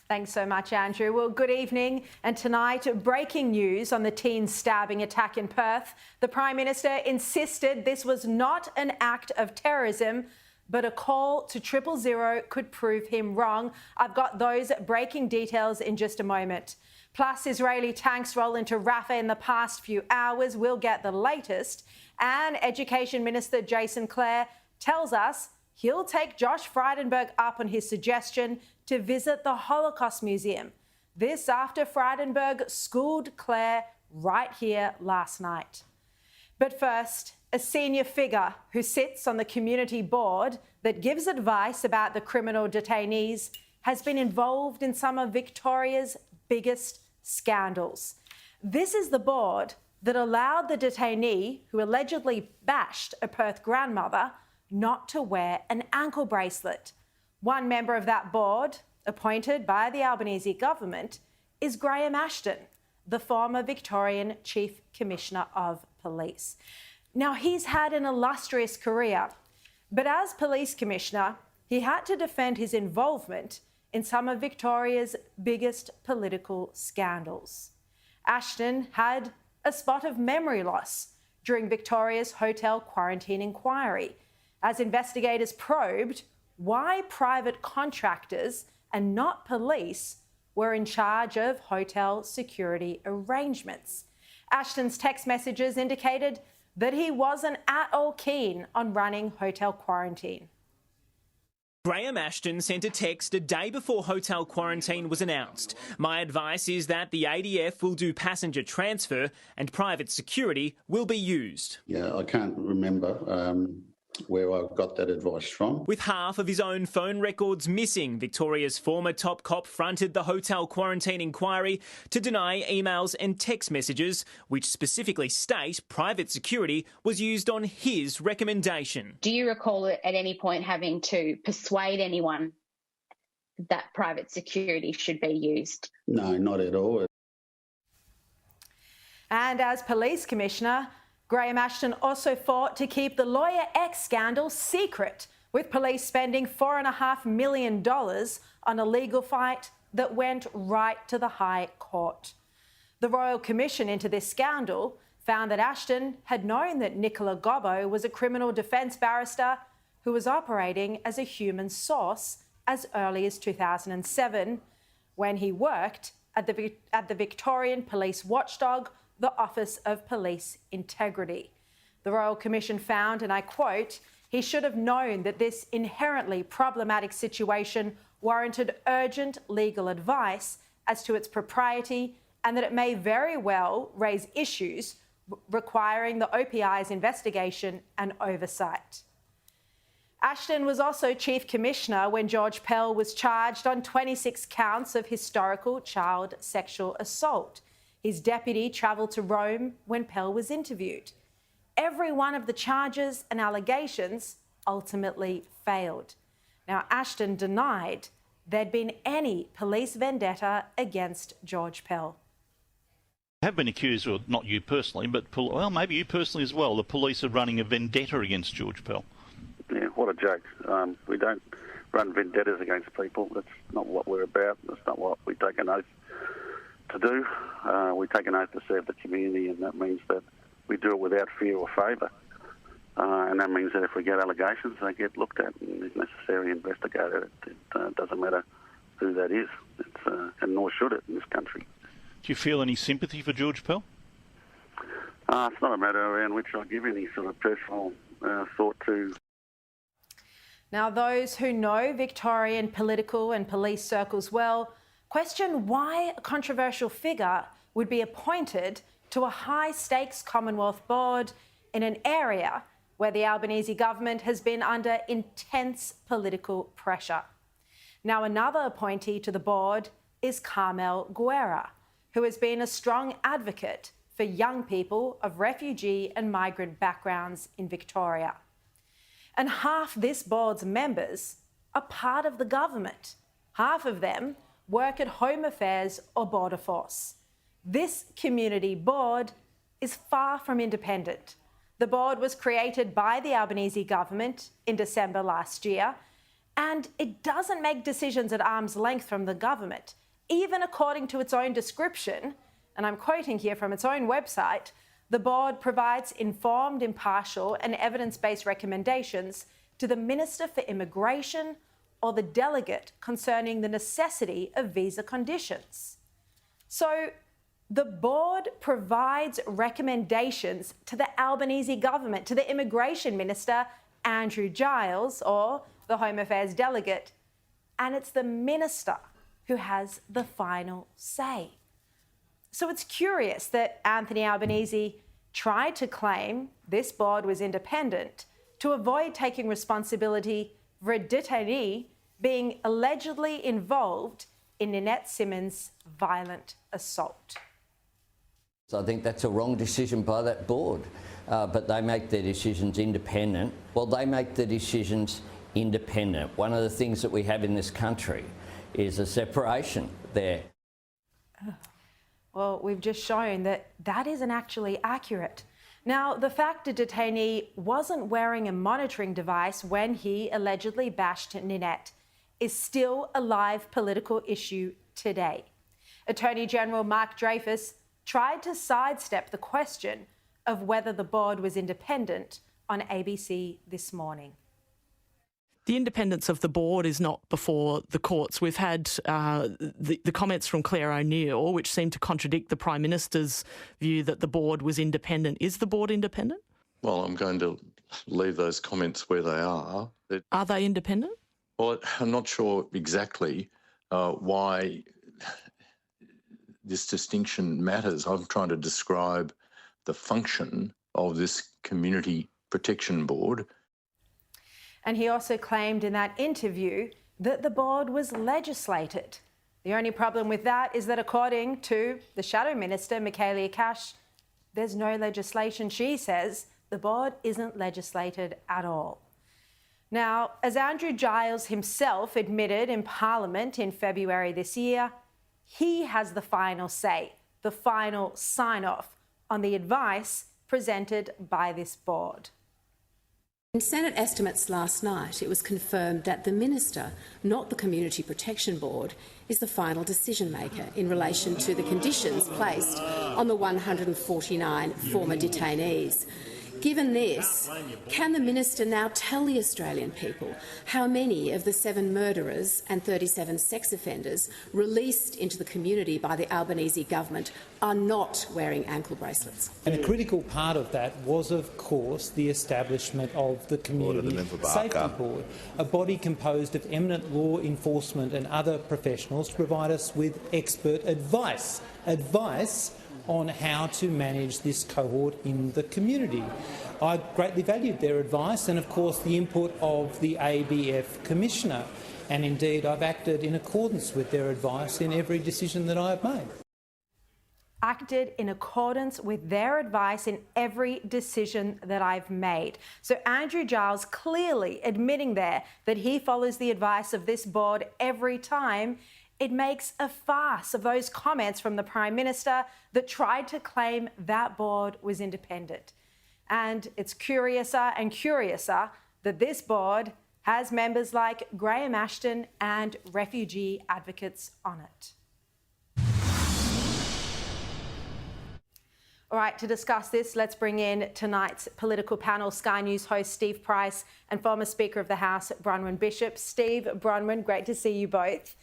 Thanks so much, Andrew. Well, good evening. And tonight, breaking news on the teen stabbing attack in Perth. The Prime Minister insisted this was not an act of terrorism, but a call to 000 could prove him wrong. I've got those breaking details in just a moment. Plus, Israeli tanks roll into Rafa in the past few hours. We'll get the latest. And Education Minister Jason Clare tells us he'll take Josh Frydenberg up on his suggestion to visit the Holocaust Museum. This after Frydenberg schooled Clare right here last night. But first, a senior figure who sits on the community board that gives advice about the criminal detainees has been involved in some of Victoria's biggest scandals. This is the board that allowed the detainee who allegedly bashed a Perth grandmother not to wear an ankle bracelet. One member of that board, appointed by the Albanese government, is Graham Ashton, the former Victorian Chief Commissioner of Police. Now, he's had an illustrious career, but as Police Commissioner, he had to defend his involvement in some of Victoria's biggest political scandals. Ashton had a spot of memory loss during Victoria's hotel quarantine inquiry, as investigators probed why private contractors and not police were in charge of hotel security arrangements. Ashton's text messages indicated that he wasn't at all keen on running hotel quarantine. Graham Ashton sent a text a day before hotel quarantine was announced. My advice is that the ADF will do passenger transfer and private security will be used. Yeah, I can't remember where I got that advice from. With half of his own phone records missing, Victoria's former top cop fronted the hotel quarantine inquiry to deny emails and text messages which specifically state private security was used on his recommendation. Do you recall at any point having to persuade anyone that private security should be used? No, not at all. And as Police Commissioner, Graham Ashton also fought to keep the Lawyer X scandal secret, with police spending $4.5 million on a legal fight that went right to the High Court. The Royal Commission into this scandal found that Ashton had known that Nicola Gobbo was a criminal defence barrister who was operating as a human source as early as 2007, when he worked at the Victorian police watchdog, the Office of Police Integrity. The Royal Commission found, and I quote, he should have known that this inherently problematic situation warranted urgent legal advice as to its propriety and that it may very well raise issues requiring the OPI's investigation and oversight. Ashton was also Chief Commissioner when George Pell was charged on 26 counts of historical child sexual assault. His deputy travelled to Rome when Pell was interviewed. Every one of the charges and allegations ultimately failed. Now, Ashton denied there'd been any police vendetta against George Pell. Have been accused, or not you personally, but well, maybe you personally as well, the police are running a vendetta against George Pell. Yeah, what a joke. We don't run vendettas against people. That's not what we're about. That's not what we take an oath to do. We take an oath to serve the community, and that means that we do it without fear or favour. And that means that if we get allegations, they get looked at and, if necessary, investigated. It doesn't matter who that is, and nor should it in this country. Do you feel any sympathy for George Pell? It's not a matter around which I give any sort of personal thought to. Now, those who know Victorian political and police circles well question why a controversial figure would be appointed to a high-stakes Commonwealth board in an area where the Albanese government has been under intense political pressure. Now, another appointee to the board is Carmel Guerra, who has been a strong advocate for young people of refugee and migrant backgrounds in Victoria. And half this board's members are part of the government. Half of them work at Home Affairs or Border Force. This community board is far from independent. The board was created by the Albanese government in December last year, And it doesn't make decisions at arm's length from the government, even according to its own description. And I'm quoting here from its own website, the board provides informed, impartial and evidence-based recommendations to the Minister for Immigration or the delegate concerning the necessity of visa conditions. So the board provides recommendations to the Albanese government, to the Immigration Minister, Andrew Giles, or the Home Affairs delegate, and it's the minister who has the final say. So it's curious that Anthony Albanese tried to claim this board was independent to avoid taking responsibility for a detainee being allegedly involved in Ninette Simmons' violent assault. So I think that's a wrong decision by that board, but they make their decisions independent. Well, they make the decisions independent. One of the things that we have in this country is a separation there. Well, we've just shown that that isn't actually accurate. Now, the fact a detainee wasn't wearing a monitoring device when he allegedly bashed Ninette is still a live political issue today. Attorney General Mark Dreyfus tried to sidestep the question of whether the board was independent on ABC this morning. The independence of the board is not before the courts. We've had the comments from Clare O'Neill, which seem to contradict the Prime Minister's view that the board was independent. Is the board independent? Well, I'm going to leave those comments where they are. Are they independent? Well, I'm not sure exactly why this distinction matters. I'm trying to describe the function of this Community Protection Board. And he also claimed in that interview that the board was legislated. The only problem with that is that according to the Shadow Minister, Michaelia Cash, there's no legislation. She says the board isn't legislated at all. Now, as Andrew Giles himself admitted in Parliament in February this year, he has the final say, the final sign-off on the advice presented by this board. In Senate estimates last night, it was confirmed that the Minister, not the Community Protection Board, is the final decision-maker in relation to the conditions placed on the 149 former detainees. Given this, can the Minister now tell the Australian people how many of the 7 murderers and 37 sex offenders released into the community by the Albanese government are not wearing ankle bracelets? And a critical part of that was, of course, the establishment of the Community Safety Board, a body composed of eminent law enforcement and other professionals to provide us with expert advice on how to manage this cohort in the community. I greatly valued their advice and, of course, the input of the ABF Commissioner, and indeed I've acted in accordance with their advice in every decision that I have made. Acted in accordance with their advice in every decision that I've made. So Andrew Giles clearly admitting there that he follows the advice of this board every time. It makes a farce of those comments from the Prime Minister that tried to claim that board was independent. And it's curiouser and curiouser that this board has members like Graham Ashton and refugee advocates on it. All right, to discuss this, let's bring in tonight's political panel, Sky News host Steve Price and former Speaker of the House, Bronwyn Bishop. Steve, Bronwyn, great to see you both.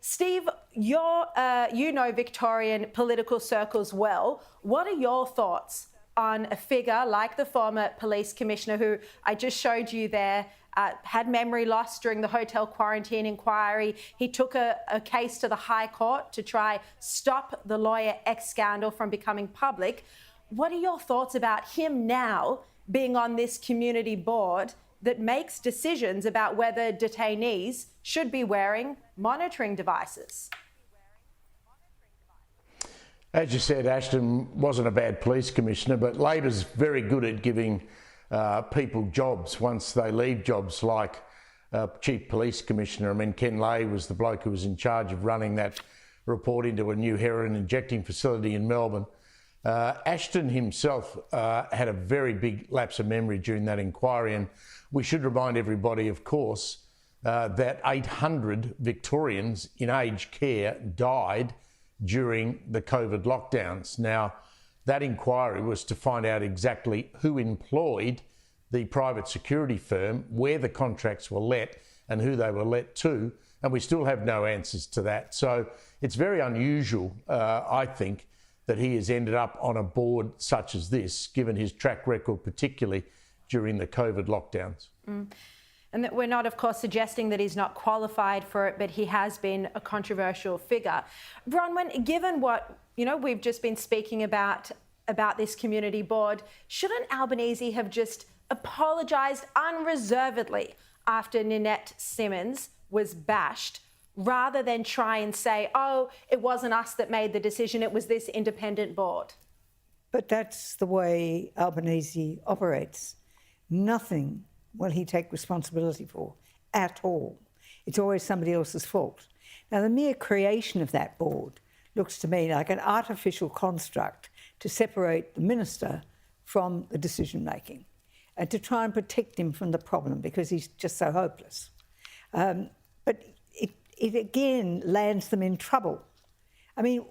Steve, you know Victorian political circles well. What are your thoughts on a figure like the former police commissioner who I just showed you there, had memory loss during the hotel quarantine inquiry? He took a case to the High Court to try stop the Lawyer X scandal from becoming public. What are your thoughts about him now being on this community board that makes decisions about whether detainees should be wearing monitoring devices? As you said, Ashton wasn't a bad police commissioner, but Labor's very good at giving people jobs once they leave jobs, like Chief Police Commissioner. I mean, Ken Lay was the bloke who was in charge of running that report into a new heroin injecting facility in Melbourne. Ashton himself had a very big lapse of memory during that inquiry, and we should remind everybody, of course, that 800 Victorians in aged care died during the COVID lockdowns. Now, that inquiry was to find out exactly who employed the private security firm, where the contracts were let and who they were let to, and we still have no answers to that. So it's very unusual, I think, that he has ended up on a board such as this, given his track record, particularly during the COVID lockdowns. And that we're not, of course, suggesting that he's not qualified for it, but he has been a controversial figure. Bronwyn, given what, we've just been speaking about this community board, shouldn't Albanese have just apologised unreservedly after Ninette Simmons was bashed, rather than try and say, oh, it wasn't us that made the decision, it was this independent board? But that's the way Albanese operates. Nothing will he take responsibility for at all. It's always somebody else's fault. Now, the mere creation of that board looks to me like an artificial construct to separate the minister from the decision-making and to try and protect him from the problem because he's just so hopeless. But it again lands them in trouble. I mean,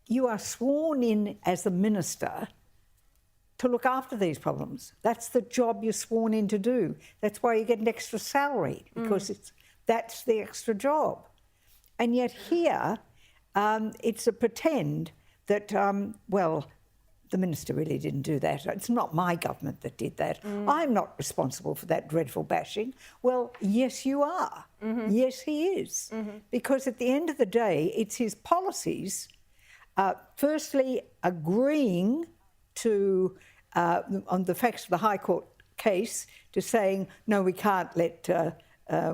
you are sworn in as the minister to look after these problems. That's the job you're sworn in to do. That's why you get an extra salary, because that's the extra job. And yet here, it's a pretend that, the minister really didn't do that. It's not my government that did that. I'm not responsible for that dreadful bashing. Well, yes, you are. Yes, he is. Because at the end of the day, it's his policies, firstly, agreeing to, on the facts of the High Court case, to saying, no, we can't let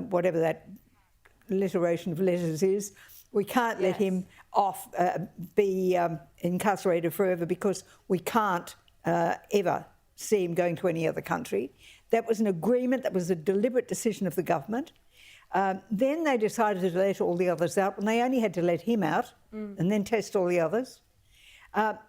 whatever that alliteration of letters is, we can't let him off, be incarcerated forever because we can't ever see him going to any other country. That was an agreement, that was a deliberate decision of the government. Then they decided to let all the others out, and they only had to let him out and then test all the others.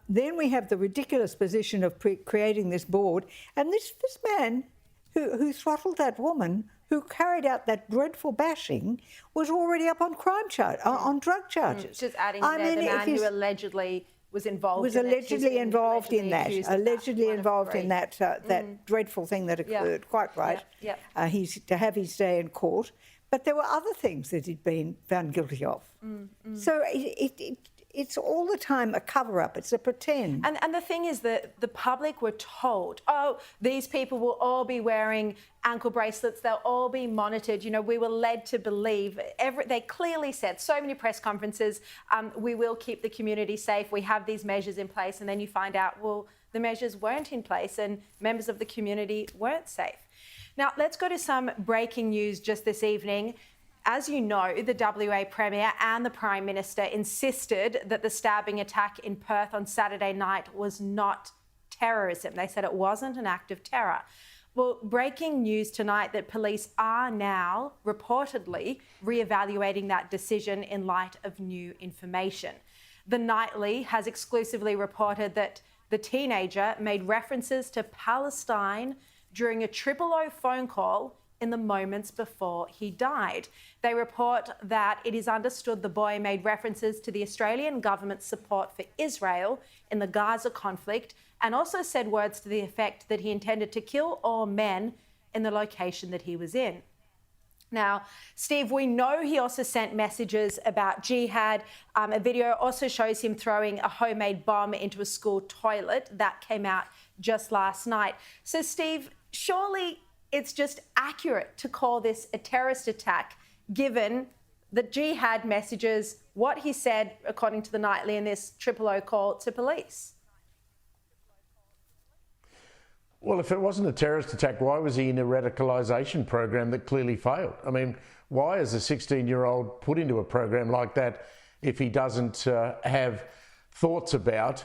Then we have the ridiculous position of creating this board, and this man who throttled that woman, who carried out that dreadful bashing, was already up on on drug charges. Just adding the man who allegedly was involved in that dreadful thing that occurred. Quite right. He's to have his day in court, but there were other things that he'd been found guilty of. So it's all the time a cover-up. It's a pretend. And the thing is that the public were told, oh, these people will all be wearing ankle bracelets, they'll all be monitored. We were led to believe, they clearly said, so many press conferences, we will keep the community safe, we have these measures in place, and then you find out, well, the measures weren't in place and members of the community weren't safe. Now, let's go to some breaking news just this evening. As you know, the WA Premier and the Prime Minister insisted that the stabbing attack in Perth on Saturday night was not terrorism. They said it wasn't an act of terror. Well, breaking news tonight that police are now reportedly reevaluating that decision in light of new information. The Nightly has exclusively reported that the teenager made references to Palestine during a 000 phone call in the moments before he died. They report that it is understood the boy made references to the Australian government's support for Israel in the Gaza conflict, and also said words to the effect that he intended to kill all men in the location that he was in. Now, Steve, we know he also sent messages about jihad. A video also shows him throwing a homemade bomb into a school toilet. That came out just last night. So, Steve, surely it's just accurate to call this a terrorist attack, given the jihad messages, what he said, according to the Nightly, in this 000 call to police. Well, if it wasn't a terrorist attack, why was he in a radicalisation program that clearly failed? I mean, why is a 16-year-old put into a program like that if he doesn't have thoughts about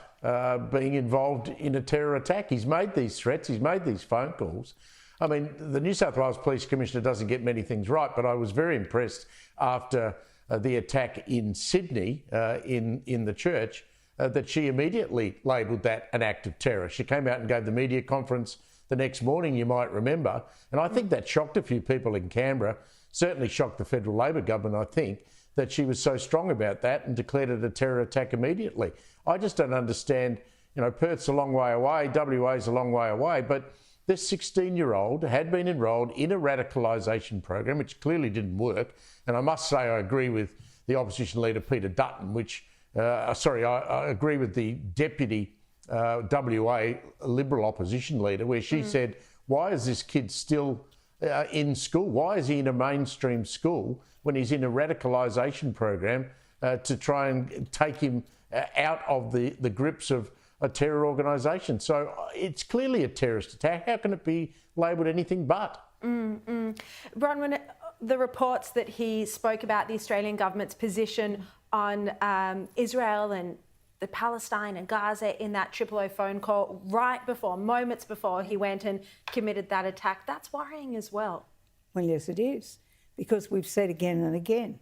being involved in a terror attack? He's made these threats, he's made these phone calls. I mean, the New South Wales Police Commissioner doesn't get many things right, but I was very impressed after the attack in Sydney in the church that she immediately labelled that an act of terror. She came out and gave the media conference the next morning, you might remember, and I think that shocked a few people in Canberra. certainly shocked the federal Labor government, I think, that she was so strong about that and declared it a terror attack immediately. I just don't understand, you know, Perth's a long way away, WA's a long way away, but this 16-year-old had been enrolled in a radicalisation program, which clearly didn't work. And I must say I agree with the opposition leader, Peter Dutton, I agree with the deputy WA Liberal opposition leader, where she said, why is this kid still in school? Why is he in a mainstream school when he's in a radicalisation program to try and take him out of the grips of a terror organisation? So it's clearly a terrorist attack. How can it be labelled anything but? Bronwyn, the reports that he spoke about the Australian government's position on Israel and the Palestine and Gaza in that 000 phone call moments before he went and committed that attack, that's worrying as well. Well, yes, it is, because we've said again and again,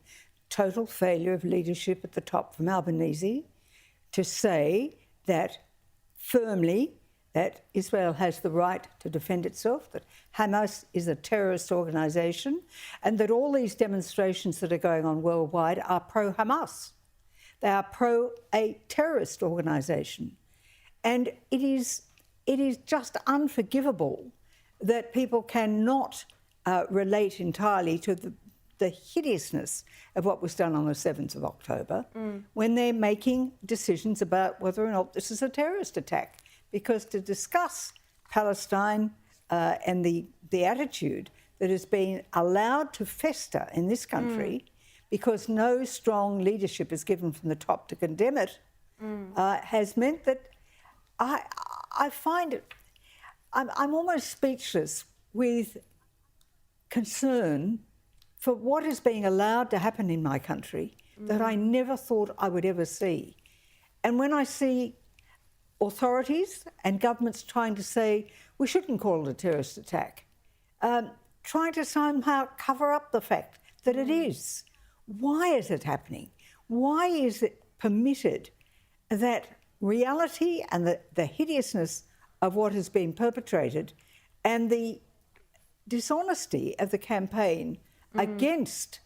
total failure of leadership at the top from Albanese to say that firmly that Israel has the right to defend itself, that Hamas is a terrorist organisation, and that all these demonstrations that are going on worldwide are pro-Hamas. They are pro a terrorist organisation. And it is just unforgivable that people cannot relate entirely to the hideousness of what was done on the 7th of October when they're making decisions about whether or not this is a terrorist attack. Because to discuss Palestine and the attitude that has been allowed to fester in this country because no strong leadership is given from the top to condemn it has meant that I find it, I'm almost speechless with concern for what is being allowed to happen in my country that I never thought I would ever see. And when I see authorities and governments trying to say we shouldn't call it a terrorist attack, trying to somehow cover up the fact that it is. Why is it happening? Why is it permitted that reality and the hideousness of what has been perpetrated and the dishonesty of the campaign against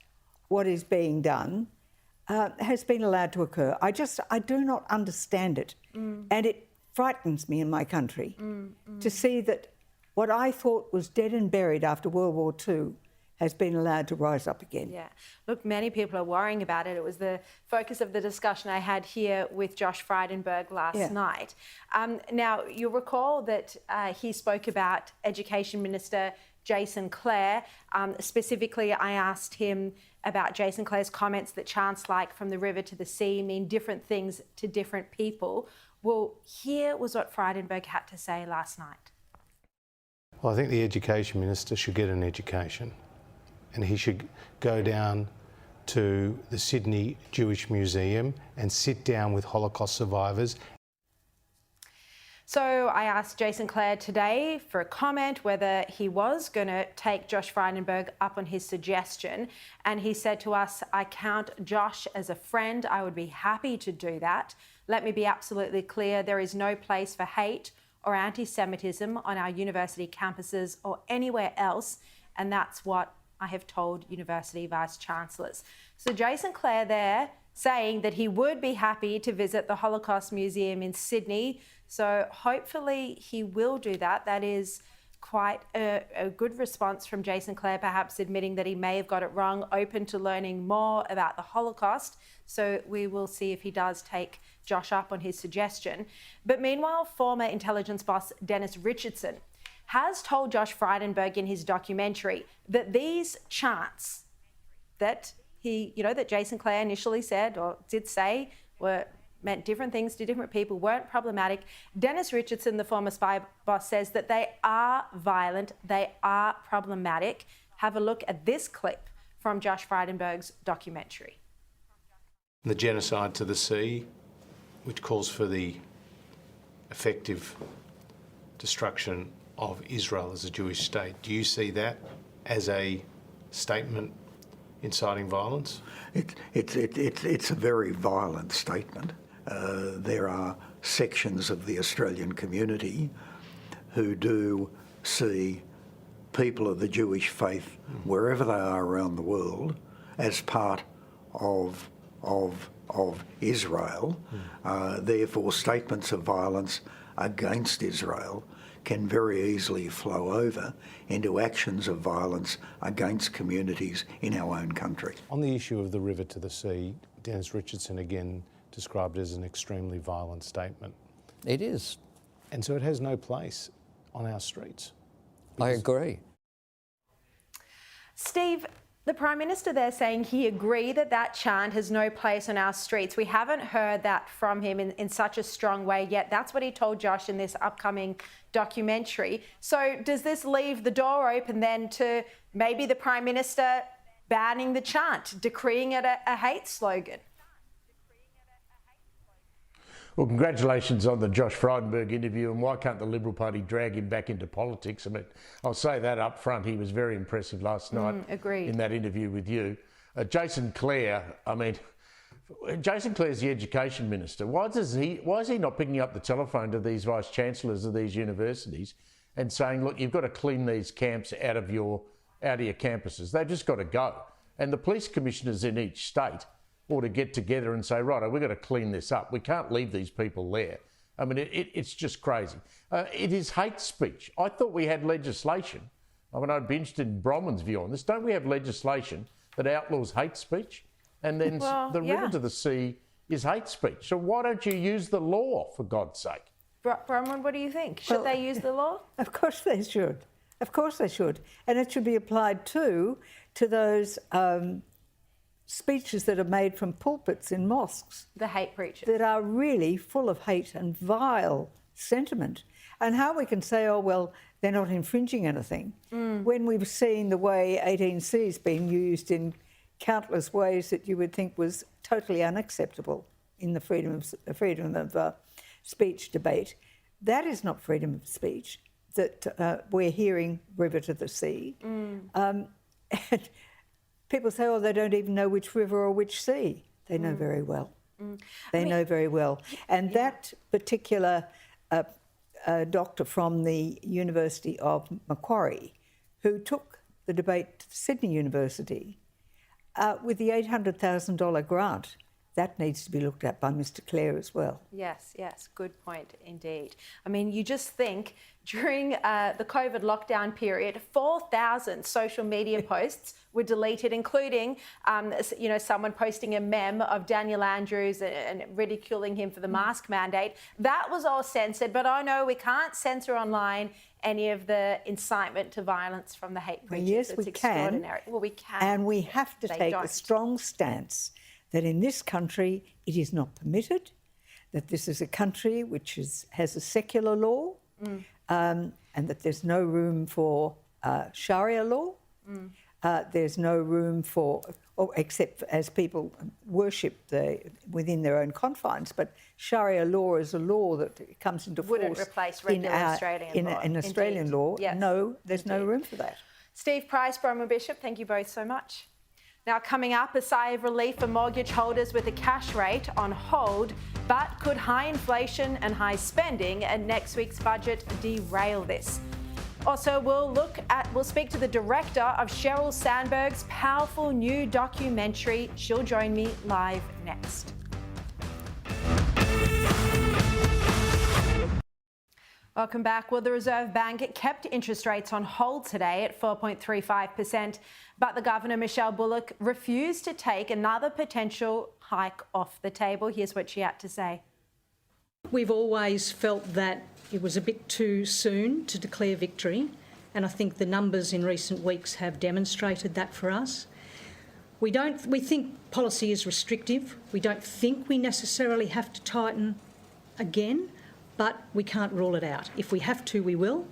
what is being done has been allowed to occur? I do not understand it. And it frightens me in my country to see that what I thought was dead and buried after World War II has been allowed to rise up again. Yeah. Look, many people are worrying about it. It was the focus of the discussion I had here with Josh Frydenberg last night. Now, you'll recall that he spoke about Education Minister Jason Clare. Specifically, I asked him about Jason Clare's comments that chants like "from the river to the sea" mean different things to different people. Well, here was what Frydenberg had to say last night. Well, I think the Education Minister should get an education, and he should go down to the Sydney Jewish Museum and sit down with Holocaust survivors. So I asked Jason Clare today for a comment whether he was going to take Josh Frydenberg up on his suggestion. And he said to us, "I count Josh as a friend. I would be happy to do that. Let me be absolutely clear. There is no place for hate or anti-Semitism on our university campuses or anywhere else. And that's what I have told university vice-chancellors." So Jason Clare there saying that he would be happy to visit the Holocaust Museum in Sydney. So hopefully he will do that. That is quite a good response from Jason Clare, perhaps admitting that he may have got it wrong, open to learning more about the Holocaust. So we will see if he does take Josh up on his suggestion. But meanwhile, former intelligence boss Dennis Richardson has told Josh Frydenberg in his documentary that these chants that that Jason Clare initially said or did say meant different things to different people, weren't problematic. Dennis Richardson, the former spy boss, says that they are violent, they are problematic. Have a look at this clip from Josh Frydenberg's documentary. The genocide to the sea, which calls for the effective destruction of Israel as a Jewish state. Do you see that as a statement inciting violence? It's a very violent statement. There are sections of the Australian community who do see people of the Jewish faith, wherever they are around the world, as part of Israel. Therefore, statements of violence against Israel can very easily flow over into actions of violence against communities in our own country. On the issue of the river to the sea, Dennis Richardson again described it as an extremely violent statement. It is. And so it has no place on our streets. I agree. Steve, the Prime Minister there saying he agreed that that chant has no place on our streets. We haven't heard that from him in such a strong way yet. That's what he told Josh in this upcoming documentary. So does this leave the door open then to maybe the Prime Minister banning the chant, decreeing it a hate slogan? Well, congratulations on the Josh Frydenberg interview, and why can't the Liberal Party drag him back into politics? I mean, I'll say that up front. He was very impressive last night in that interview with you. Jason Clare, I mean, Jason Clare's the Education Minister. Why is he not picking up the telephone to these Vice-Chancellors of these universities and saying, look, you've got to clean these camps out of your campuses? They've just got to go. And the police commissioners in each state ought to get together and say, right, we've got to clean this up. We can't leave these people there. I mean, it's just crazy. It is hate speech. I thought we had legislation. I mean, I'd be interested in Bronwyn's view on this. Don't we have legislation that outlaws hate speech? And then the river to the sea is hate speech. So why don't you use the law, for God's sake? Bronwyn, what do you think? Should they use the law? Of course they should. Of course they should. And it should be applied too to those speeches that are made from pulpits in mosques. The hate preachers. That are really full of hate and vile sentiment. And how we can say, oh, well, they're not infringing anything, when we've seen the way 18C has been used in countless ways that you would think was totally unacceptable in the freedom of speech debate. That is not freedom of speech that we're hearing river to the sea. And people say, oh, they don't even know which river or which sea. They know very well. They know very well. And that particular doctor from the University of Macquarie, who took the debate to Sydney University with the $800,000 grant, that needs to be looked at by Mr. Clare as well. Yes, good point indeed. I mean, you just think during the COVID lockdown period, 4,000 social media posts were deleted, including, someone posting a meme of Daniel Andrews and ridiculing him for the mask mandate. That was all censored, but oh no, we can't censor online any of the incitement to violence from the hate preachers. Well, yes, it's we extraordinary. can. Well, we can. And we have to take a strong stance that in this country it is not permitted, that this is a country which has a secular law, and that there's no room for Sharia law. There's no room for, except as people worship within their own confines, but Sharia law is a law that comes into force. Wouldn't replace regular Australian law. In Australian law, yes. No, there's no room for that. Steve Price, Bronwyn Bishop, thank you both so much. Now, coming up, a sigh of relief for mortgage holders with a cash rate on hold, but could high inflation and high spending and next week's budget derail this? Also, we'll speak to the director of Sheryl Sandberg's powerful new documentary. She'll join me live next. Welcome back. Well, the Reserve Bank kept interest rates on hold today at 4.35%, but the Governor, Michelle Bullock, refused to take another potential hike off the table. Here's what she had to say. We've always felt that it was a bit too soon to declare victory, and I think the numbers in recent weeks have demonstrated that for us. We think policy is restrictive. We don't think we necessarily have to tighten again, but we can't rule it out. If we have to, we will.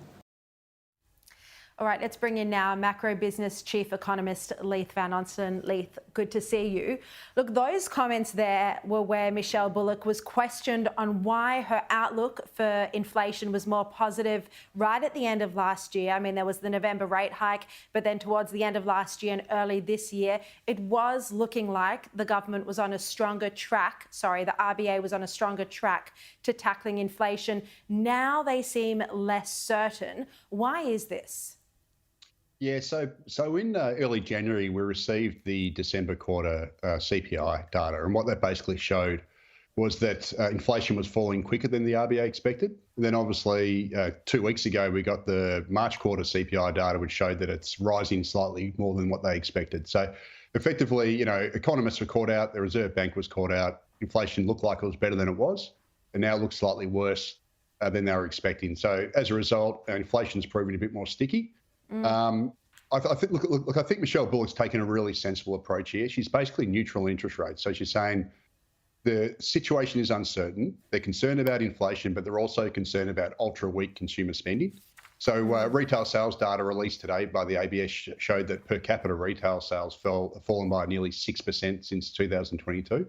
All right, let's bring in now macro business chief economist Leith Van Onselen. Leith, good to see you. Look, those comments there were where Michelle Bullock was questioned on why her outlook for inflation was more positive right at the end of last year. I mean, there was the November rate hike, but then towards the end of last year and early this year, it was looking like the government was on a stronger track. The RBA was on a stronger track to tackling inflation. Now they seem less certain. Why is this? Yeah, so in early January, we received the December quarter CPI data, and what that basically showed was that inflation was falling quicker than the RBA expected. And then obviously 2 weeks ago, we got the March quarter CPI data, which showed that it's rising slightly more than what they expected. So effectively, you know, economists were caught out, the Reserve Bank was caught out, inflation looked like it was better than it was, and now it looks slightly worse than they were expecting. So as a result, inflation's proven a bit more sticky. I think Michelle Bullock's taken a really sensible approach here. She's basically neutral interest rates. So she's saying the situation is uncertain. They're concerned about inflation, but they're also concerned about ultra weak consumer spending. So retail sales data released today by the ABS showed that per capita retail sales fallen by nearly 6% since 2022.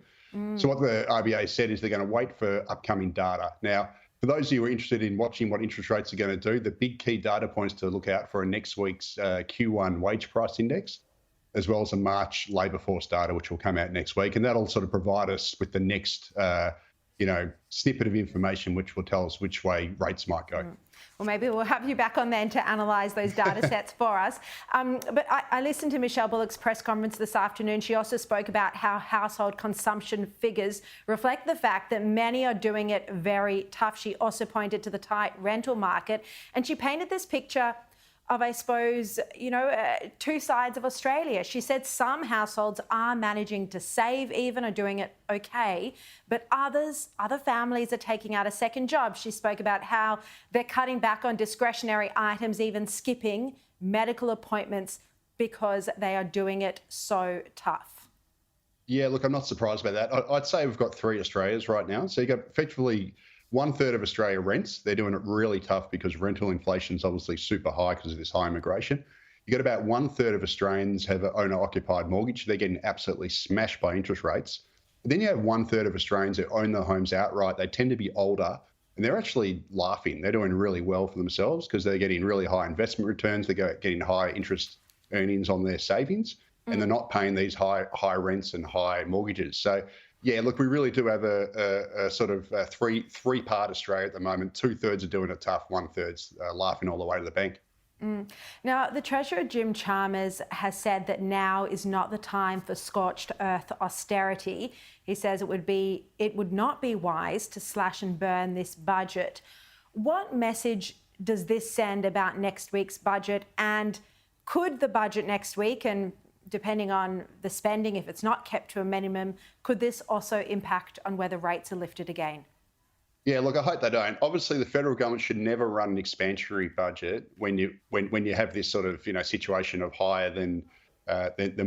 So what the RBA said is they're going to wait for upcoming data. Now, for those of you who are interested in watching what interest rates are going to do, the big key data points to look out for are next week's Q1 wage price index, as well as the March labour force data, which will come out next week. And that'll sort of provide us with the next, snippet of information, which will tell us which way rates might go. Well, maybe we'll have you back on then to analyse those data sets for us. But I listened to Michelle Bullock's press conference this afternoon. She also spoke about how household consumption figures reflect the fact that many are doing it very tough. She also pointed to the tight rental market, and she painted this picture of, I suppose, two sides of Australia. She said some households are managing to save even, are doing it okay, but other families are taking out a second job. She spoke about how they're cutting back on discretionary items, even skipping medical appointments because they are doing it so tough. Yeah, look, I'm not surprised by that. I'd say we've got three Australias right now. So you got effectively 1/3 of Australia rents. They're doing it really tough because rental inflation is obviously super high because of this high immigration. You got about 1/3 of Australians have an owner-occupied mortgage. They're getting absolutely smashed by interest rates. And then you have 1/3 of Australians who own their homes outright. They tend to be older, and they're actually laughing. They're doing really well for themselves because they're getting really high investment returns. They're getting high interest earnings on their savings, and they're not paying these high rents and high mortgages. So yeah, look, we really do have a sort of three-part Australia at the moment. 2/3 are doing it tough, 1/3's laughing all the way to the bank. Now, the Treasurer, Jim Chalmers, has said that now is not the time for scorched earth austerity. He says it would not be wise to slash and burn this budget. What message does this send about next week's budget? And could the budget next week, and depending on the spending, if it's not kept to a minimum, could this also impact on whether rates are lifted again? Yeah, look, I hope they don't. Obviously, the federal government should never run an expansionary budget when you have this sort of situation of higher than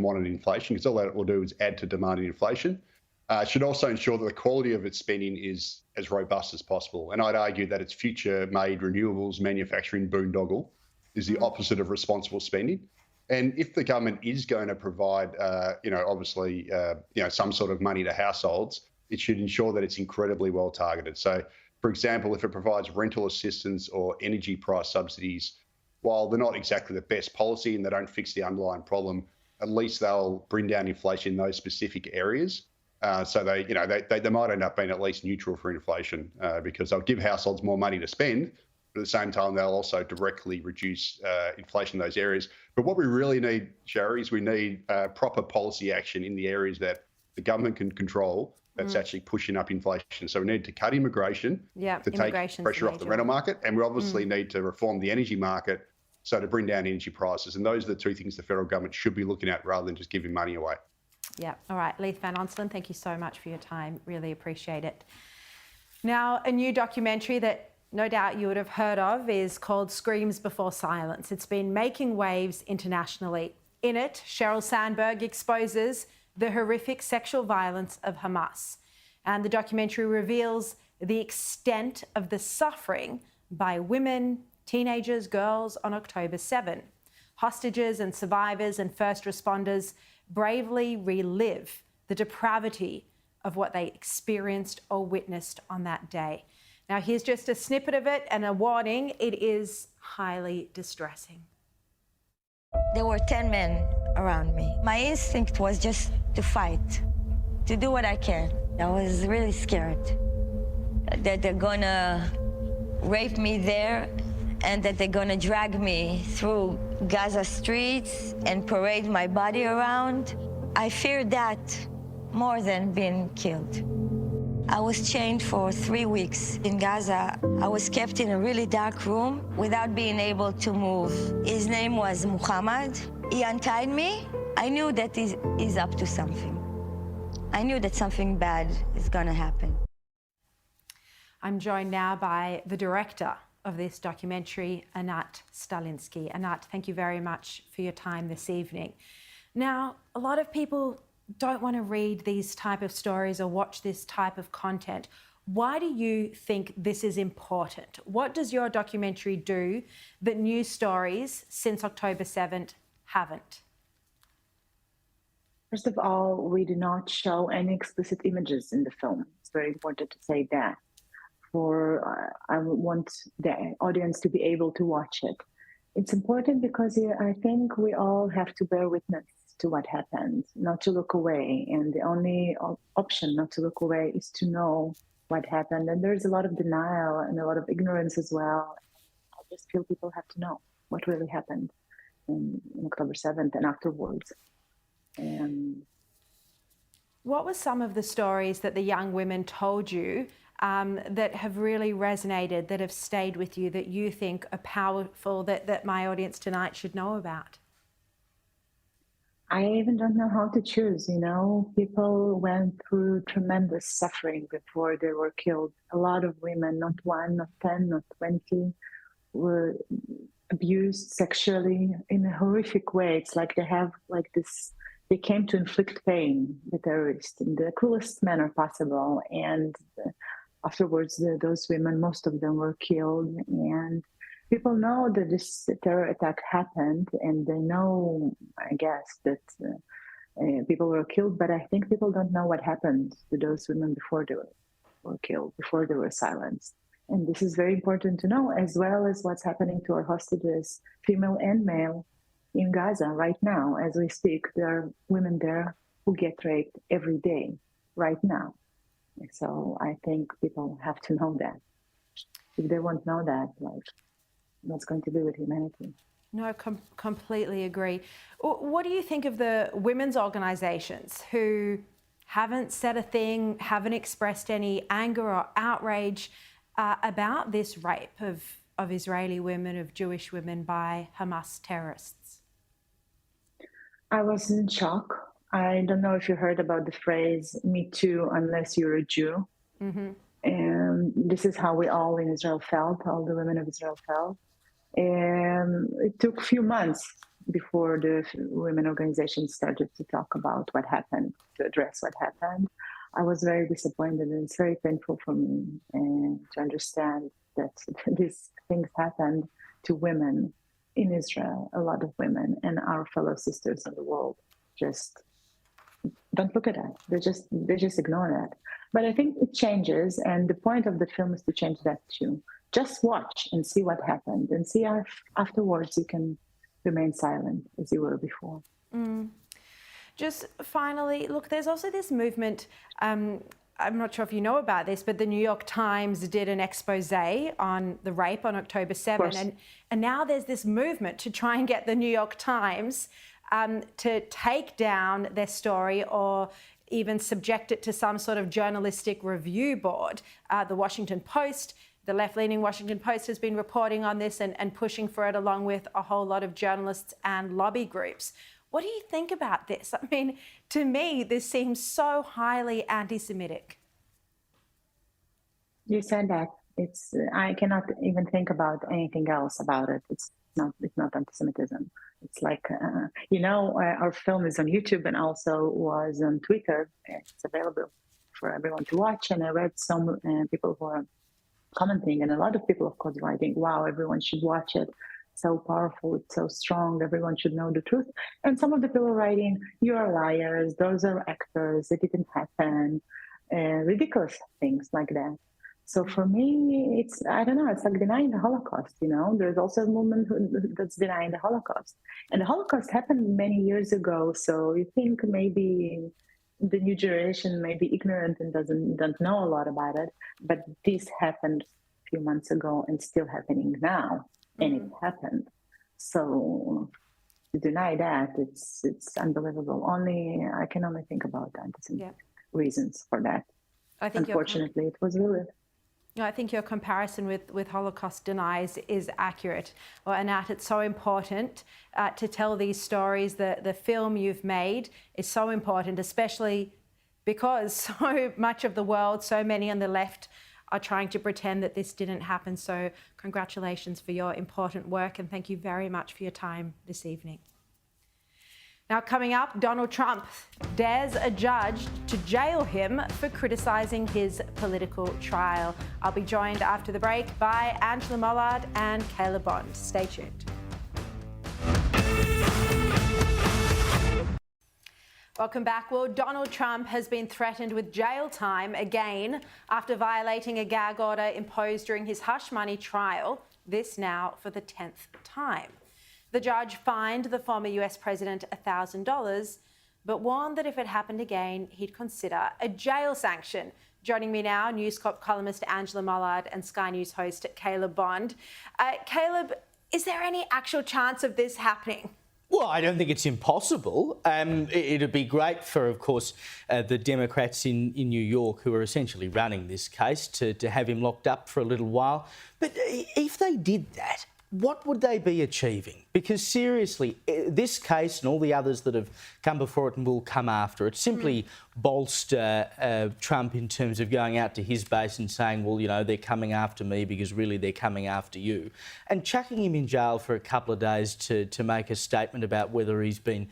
wanted inflation, because all that it will do is add to demand and inflation. It should also ensure that the quality of its spending is as robust as possible. And I'd argue that its future-made renewables manufacturing boondoggle is the opposite of responsible spending. And if the government is going to provide, some sort of money to households, it should ensure that it's incredibly well targeted. So, for example, if it provides rental assistance or energy price subsidies, while they're not exactly the best policy and they don't fix the underlying problem, at least they'll bring down inflation in those specific areas. So they might end up being at least neutral for inflation because they'll give households more money to spend. But at the same time, they'll also directly reduce inflation in those areas. But what we really need, Sharri, is we need proper policy action in the areas that the government can control that's actually pushing up inflation. So we need to cut immigration to take pressure off the rental market. And we obviously need to reform the energy market so to bring down energy prices. And those are the two things the federal government should be looking at rather than just giving money away. Yeah. All right. Leith Van Onselen, thank you so much for your time. Really appreciate it. Now, a new documentary that no doubt you would have heard of is called Screams Before Silence. It's been making waves internationally. In it, Sheryl Sandberg exposes the horrific sexual violence of Hamas. And the documentary reveals the extent of the suffering by women, teenagers, girls on October 7. Hostages and survivors and first responders bravely relive the depravity of what they experienced or witnessed on that day. Now, here's just a snippet of it and a warning. It is highly distressing. There were 10 men around me. My instinct was just to fight, to do what I can. I was really scared that they're gonna rape me there and that they're gonna drag me through Gaza streets and parade my body around. I feared that more than being killed. I was chained for 3 weeks in Gaza. I was kept in a really dark room without being able to move. His name was Muhammad. He untied me. I knew that he's up to something. I knew that something bad is gonna happen. I'm joined now by the director of this documentary, Anat Stalinsky. Anat, thank you very much for your time this evening. Now, a lot of people don't want to read these type of stories or watch this type of content. Why do you think this is important? What does your documentary do that news stories since October 7th haven't? First of all, we do not show any explicit images in the film. It's very important to say that. I want the audience to be able to watch it. It's important because I think we all have to bear witness to what happened, not to look away. And the only option not to look away is to know what happened. And there's a lot of denial and a lot of ignorance as well. I just feel people have to know what really happened in October 7th and afterwards. What were some of the stories that the young women told you that have really resonated, that have stayed with you, that you think are powerful, that my audience tonight should know about? I even don't know how to choose, People went through tremendous suffering before they were killed. A lot of women, not 1, not 10, not 20, were abused sexually in a horrific way. It's like they came to inflict pain, the terrorists, in the cruelest manner possible. And afterwards, those women, most of them were killed. And people know that this terror attack happened, and they know, I guess, that people were killed. But I think people don't know what happened to those women before they were killed, before they were silenced. And this is very important to know, as well as what's happening to our hostages, female and male, in Gaza right now. As we speak, there are women there who get raped every day, right now. So I think people have to know that. If they won't know that, what's going to do with humanity? No, completely agree. What do you think of the women's organisations who haven't said a thing, haven't expressed any anger or outrage about this rape of Israeli women, of Jewish women by Hamas terrorists? I was in shock. I don't know if you heard about the phrase, "Me too, unless you're a Jew." Mm-hmm. And this is how we all in Israel felt, all the women of Israel felt. And it took a few months before the women organizations started to talk about what happened, to address what happened. I was very disappointed, and it's very painful for me to understand that these things happened to women in Israel, a lot of women, and our fellow sisters in the world just don't look at that. They just ignore that. But I think it changes, and the point of the film is to change that too. Just watch and see what happened, and see if afterwards you can remain silent as you were before. Just finally, look, there's also this movement, I'm not sure if you know about this, but the New York Times did an expose on the rape on October 7th, and now there's this movement to try and get the New York Times to take down their story or even subject it to some sort of journalistic review board. The Washington Post, the left-leaning Washington Post, has been reporting on this and pushing for it, along with a whole lot of journalists and lobby groups. What do you think about this? I mean, to me, this seems so highly anti-Semitic. You said that. I cannot even think about anything else about it. It's not anti-Semitism. It's like, our film is on YouTube and also was on Twitter. It's available for everyone to watch. And I read some people who are commenting, and a lot of people, of course, writing, wow, everyone should watch it. So powerful, it's so strong, everyone should know the truth. And some of the people writing, you are liars, those are actors, it didn't happen, ridiculous things like that. So for me, it's like denying the Holocaust, There's also a movement that's denying the Holocaust. And the Holocaust happened many years ago, so you think maybe the new generation may be ignorant and don't know a lot about it, but this happened few months ago and still happening now, and it happened. So to deny that, it's unbelievable. I can only think about anti-Semitic reasons for that. I think unfortunately, it was really. I think your comparison with Holocaust deniers is accurate. Well, Anat, it's so important to tell these stories. The film you've made is so important, especially because so much of the world, so many on the left are trying to pretend that this didn't happen. So congratulations for your important work, and thank you very much for your time this evening. Now, coming up, Donald Trump dares a judge to jail him for criticising his political trial. I'll be joined after the break by Angela Mollard and Kayla Bond. Stay tuned. Welcome back. Well, Donald Trump has been threatened with jail time again after violating a gag order imposed during his hush money trial, this now for the 10th time. The judge fined the former US president $1,000, but warned that if it happened again, he'd consider a jail sanction. Joining me now, News Corp columnist Angela Mollard and Sky News host Caleb Bond. Caleb, is there any actual chance of this happening? Well, I don't think it's impossible. It'd be great for, of course, the Democrats in New York who are essentially running this case to have him locked up for a little while. But if they did that, what would they be achieving? Because seriously, this case and all the others that have come before it and will come after it simply bolster Trump in terms of going out to his base and saying, well, you know, they're coming after me because really they're coming after you. And chucking him in jail for a couple of days to make a statement about whether he's been,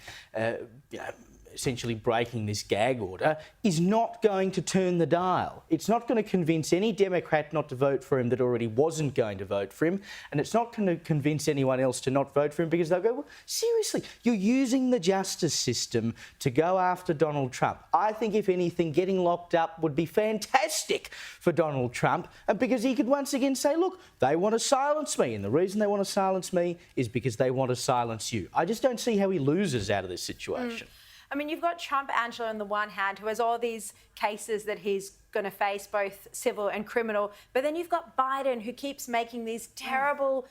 essentially breaking this gag order is not going to turn the dial. It's not going to convince any Democrat not to vote for him that already wasn't going to vote for him, and it's not going to convince anyone else to not vote for him because they'll go, well, seriously, you're using the justice system to go after Donald Trump. I think, if anything, getting locked up would be fantastic for Donald Trump, and because he could once again say, look, they want to silence me, and the reason they want to silence me is because they want to silence you. I just don't see how he loses out of this situation. I mean, you've got Trump, Angela, on the one hand, who has all these cases that he's going to face, both civil and criminal. But then you've got Biden, who keeps making these terrible,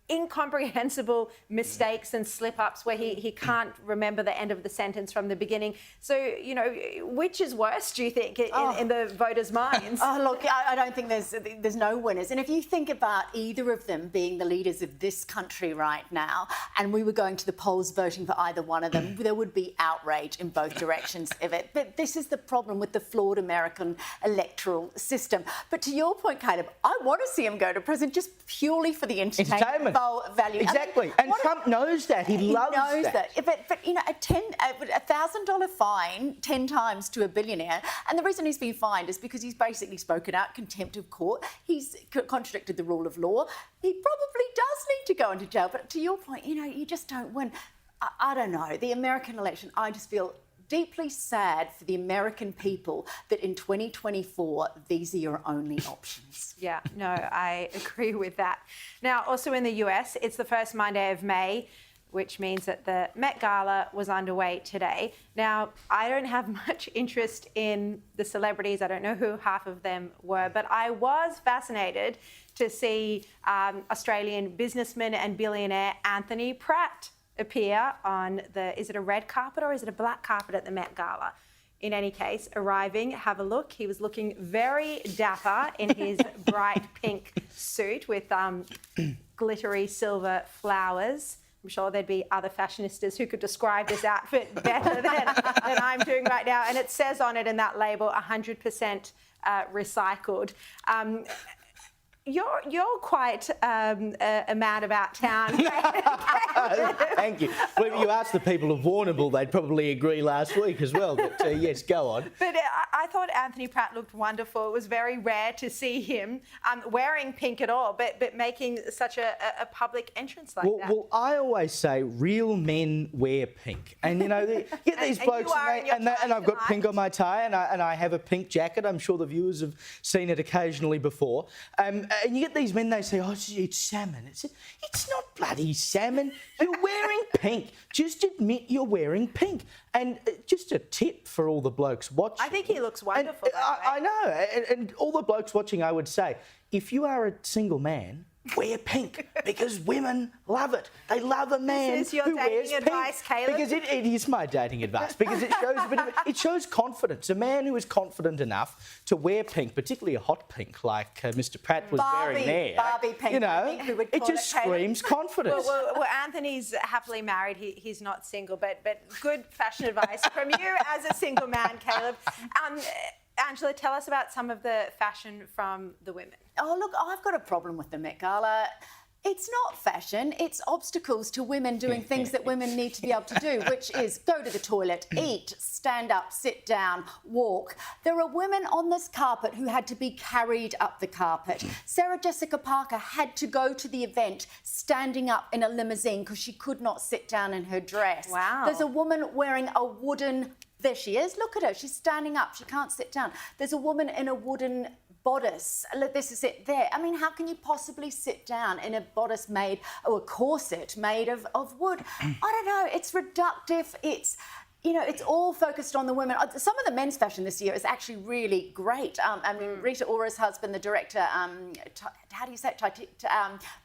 incomprehensible mistakes and slip-ups where he can't remember the end of the sentence from the beginning. So, you know, which is worse, do you think, in the voters' minds? Look, I don't think there's no winners. And if you think about either of them being the leaders of this country right now, and we were going to the polls voting for either one of them, there would be outrage in both directions of it. But this is the problem with the flawed American electoral system. But to your point, Caleb, I want to see him go to prison just purely for the entertainment value. Exactly. And Trump knows that. He loves that. But you know, a $1,000 fine 10 times to a billionaire, and the reason he's been fined is because he's basically spoken out contempt of court. He's contradicted the rule of law. He probably does need to go into jail. But to your point, you know, you just don't win. I don't know. The American election, I just feel deeply sad for the American people that in 2024, these are your only options. Yeah, no, I agree with that. Now, also in the US, it's the first Monday of May, which means that the Met Gala was underway today. Now, I don't have much interest in the celebrities. I don't know who half of them were, but I was fascinated to see Australian businessman and billionaire Anthony Pratt appear on is it a red carpet or is it a black carpet at the Met Gala? In any case, arriving, have a look. He was looking very dapper in his bright pink suit with glittery silver flowers. I'm sure there'd be other fashionistas who could describe this outfit better than I'm doing right now. And it says on it in that label, 100% recycled. You're quite a man about town. Thank you. Well, if you asked the people of Warrnambool, they'd probably agree last week as well. But yes, go on. But I thought Anthony Pratt looked wonderful. It was very rare to see him wearing pink at all, but making such a public entrance like that. Well, I always say real men wear pink. And, you know, you get these blokes and I've got pink on my tie and I have a pink jacket. I'm sure the viewers have seen it occasionally before. And you get these men, they say, oh, it's salmon. It's not bloody salmon. You're wearing pink. Just admit you're wearing pink. And just a tip for all the blokes watching. I think he looks wonderful. I know. And all the blokes watching, I would say, if you are a single man, wear pink because women love it. They love a man This is your who wears dating advice, pink. Caleb? Because it is my dating advice because it shows it shows confidence. A man who is confident enough to wear pink, particularly a hot pink like Mr. Pratt was wearing there. Barbie pink. You know, I think we would it call just Caleb. screams confidence. Well, Anthony's happily married. He's not single, but good fashion advice from you as a single man, Caleb. Angela, tell us about some of the fashion from the women. Oh, look, I've got a problem with the Met Gala. It's not fashion, it's obstacles to women doing things that women need to be able to do, which is go to the toilet, eat, stand up, sit down, walk. There are women on this carpet who had to be carried up the carpet. Sarah Jessica Parker had to go to the event standing up in a limousine because she could not sit down in her dress. Wow. There's a woman wearing a wooden... There she is. Look at her. She's standing up. She can't sit down. There's a woman in a wooden bodice. Look, this is it there. I mean, how can you possibly sit down in a bodice made, or a corset made of wood? I don't know. It's reductive. It's... You know, it's all focused on the women. Some of the men's fashion this year is actually really great. I mean, Rita Ora's husband, the director, how do you say it?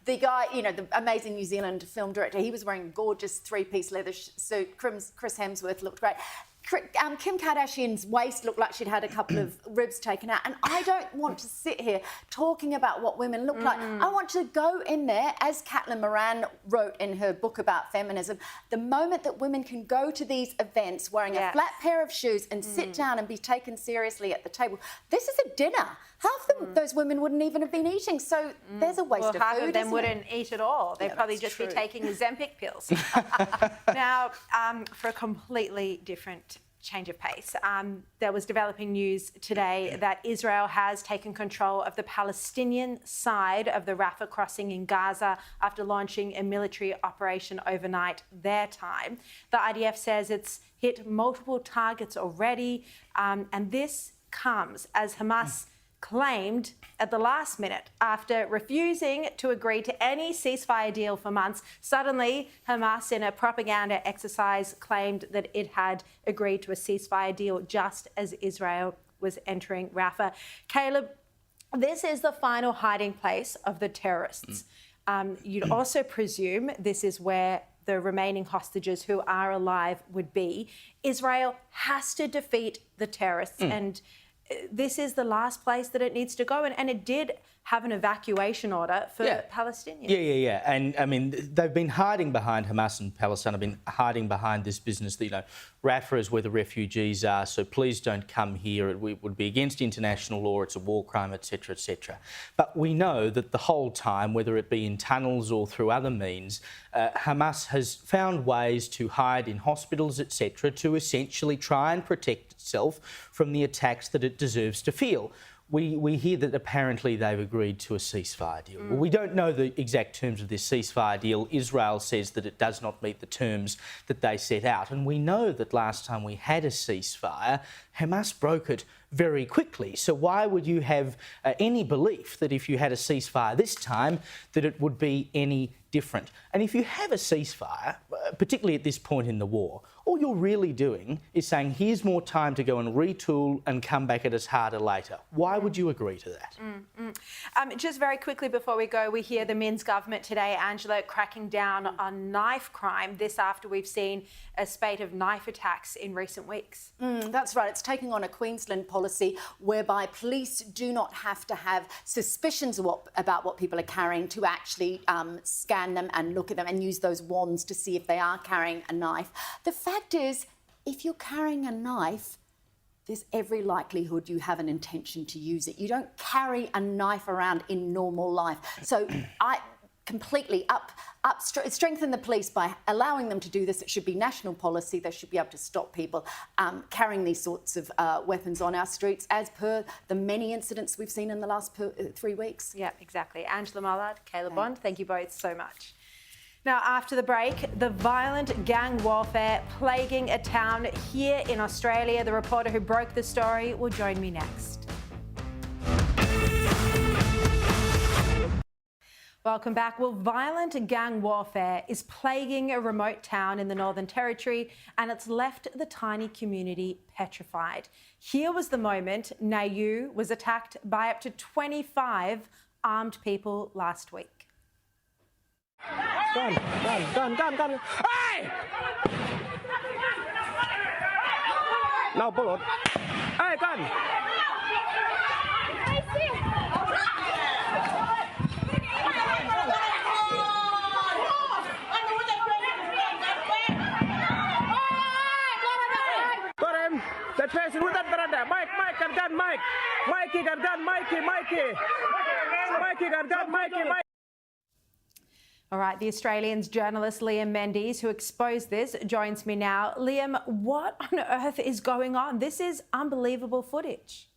The guy, you know, the amazing New Zealand film director, he was wearing a gorgeous three-piece leather suit. Chris Hemsworth looked great. Kim Kardashian's waist looked like she'd had a couple of ribs taken out. And I don't want to sit here talking about what women look like. I want to go in there, as Caitlin Moran wrote in her book about feminism, the moment that women can go to these events wearing a flat pair of shoes and sit down and be taken seriously at the table. This is a dinner. Half those women wouldn't even have been eating, so there's a waste of food. Half of them isn't wouldn't it? eat at all. They'd probably just be taking Ozempic pills. Now, for a completely different change of pace, there was developing news today that Israel has taken control of the Palestinian side of the Rafa crossing in Gaza after launching a military operation overnight their time. The IDF says it's hit multiple targets already, and this comes as Hamas claimed at the last minute after refusing to agree to any ceasefire deal for months. Suddenly, Hamas, in a propaganda exercise, claimed that it had agreed to a ceasefire deal just as Israel was entering Rafah. Caleb, this is the final hiding place of the terrorists. You'd also presume this is where the remaining hostages who are alive would be. Israel has to defeat the terrorists, and this is the last place that it needs to go. And it did have an evacuation order for Palestinians. Yeah. And, I mean, they've been hiding behind, Hamas and Palestine have been hiding behind this business that, you know, Rafa is where the refugees are, so please don't come here. It would be against international law. It's a war crime, etc., etc. But we know that the whole time, whether it be in tunnels or through other means, Hamas has found ways to hide in hospitals, etc., to essentially try and protect itself from the attacks that it deserves to feel. We hear that apparently they've agreed to a ceasefire deal. Well, we don't know the exact terms of this ceasefire deal. Israel says that it does not meet the terms that they set out. And we know that last time we had a ceasefire, Hamas broke it very quickly. So why would you have any belief that if you had a ceasefire this time, that it would be any different? And if you have a ceasefire, particularly at this point in the war, all you're really doing is saying, here's more time to go and retool and come back at us harder later. Why would you agree to that? Just very quickly before we go, we hear the Min's government today, Angela, cracking down on knife crime. This after we've seen a spate of knife attacks in recent weeks. That's right. It's taking on a Queensland policy whereby police do not have to have suspicions about what people are carrying to actually scan them and look at them and use those wands to see if they are carrying a knife. The fact is, if you're carrying a knife, there's every likelihood you have an intention to use it. You don't carry a knife around in normal life. So I completely strengthen the police by allowing them to do this. It should be national policy. They should be able to stop people carrying these sorts of weapons on our streets, as per the many incidents we've seen in the last 3 weeks. Yeah, exactly. Angela Mollard, Caleb Bond, thank you both so much. Now, after the break, the violent gang warfare plaguing a town here in Australia. The reporter who broke the story will join me next. Welcome back. Well, violent gang warfare is plaguing a remote town in the Northern Territory, and it's left the tiny community petrified. Here was the moment Nayu was attacked by up to 25 armed people last week. Gun. Hey! No bullet. Hey, gun! Got him! That person with that brother. Mike got gun, Mike! Mikey got gun, Mikey got gun, Mikey! All right, the Australian's journalist Liam Mendes, who exposed this, joins me now. Liam, what on earth is going on? This is unbelievable footage.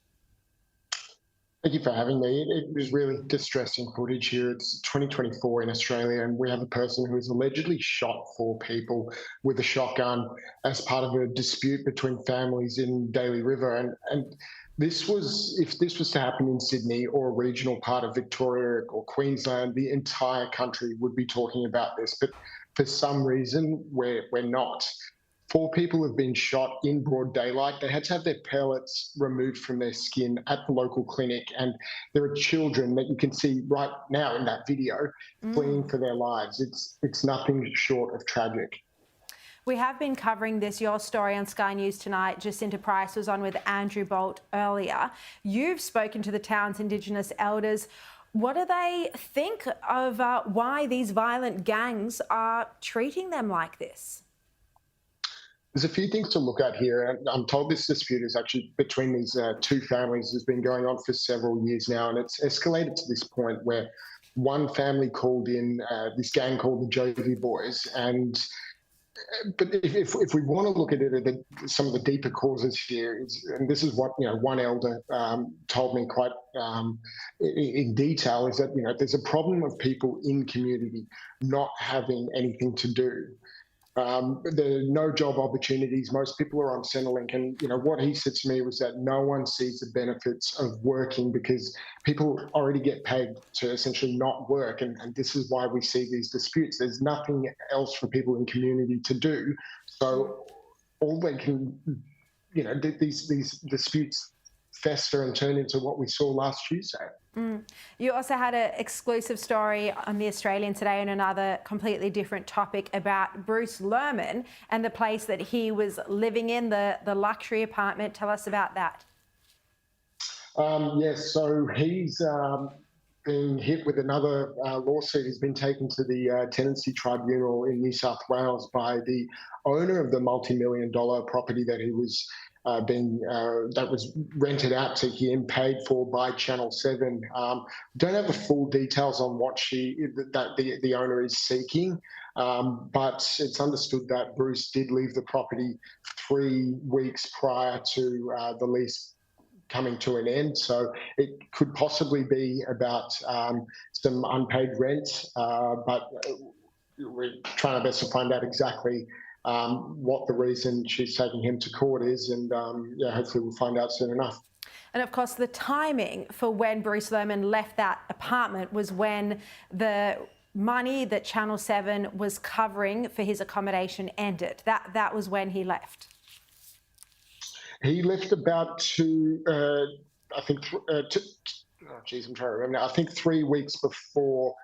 Thank you for having me. It was really distressing footage here. It's 2024 in Australia, and we have a person who has allegedly shot 4 people with a shotgun as part of a dispute between families in Daly River. And this was, if this was to happen in Sydney or a regional part of Victoria or Queensland, the entire country would be talking about this. But for some reason, we're not. 4 people have been shot in broad daylight. They had to have their pellets removed from their skin at the local clinic. And there are children that you can see right now in that video fleeing for their lives. It's nothing short of tragic. We have been covering this, your story on Sky News tonight. Jacinta Price was on with Andrew Bolt earlier. You've spoken to the town's Indigenous elders. What do they think of why these violent gangs are treating them like this? There's a few things to look at here. And I'm told this dispute is actually between these 2 families has been going on for several years now, and it's escalated to this point where one family called in this gang called the Jovi Boys. But if we want to look at it at some of the deeper causes here, and this is what one elder told me quite in detail, is that there's a problem of people in community not having anything to do. There are no job opportunities. Most people are on Centrelink, and what he said to me was that no one sees the benefits of working because people already get paid to essentially not work, and this is why we see these disputes. There's nothing else for people in community to do, so all they can, these disputes fester and turn into what we saw last Tuesday. You also had an exclusive story on The Australian today on another completely different topic about Bruce Lerman and the place that he was living in, the luxury apartment. Tell us about that. Yes, so he's been hit with another lawsuit. He's been taken to the Tenancy Tribunal in New South Wales by the owner of the multi-million-dollar property that he was that was rented out to him, paid for by Channel 7. Don't have the full details on what the owner is seeking, but it's understood that Bruce did leave the property 3 weeks prior to the lease coming to an end. So it could possibly be about some unpaid rent, but we're trying our best to find out exactly what the reason she's taking him to court is, and hopefully we'll find out soon enough. And of course, the timing for when Bruce Lerman left that apartment was when the money that Channel 7 was covering for his accommodation ended. That was when he left. He left about I think 3 weeks before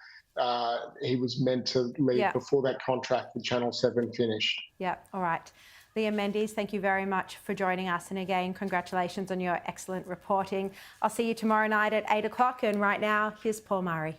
he was meant to leave, before that contract with Channel 7 finished. Yeah, all right. Liam Mendes, thank you very much for joining us. And again, congratulations on your excellent reporting. I'll see you tomorrow night at 8 o'clock. And right now, here's Paul Murray.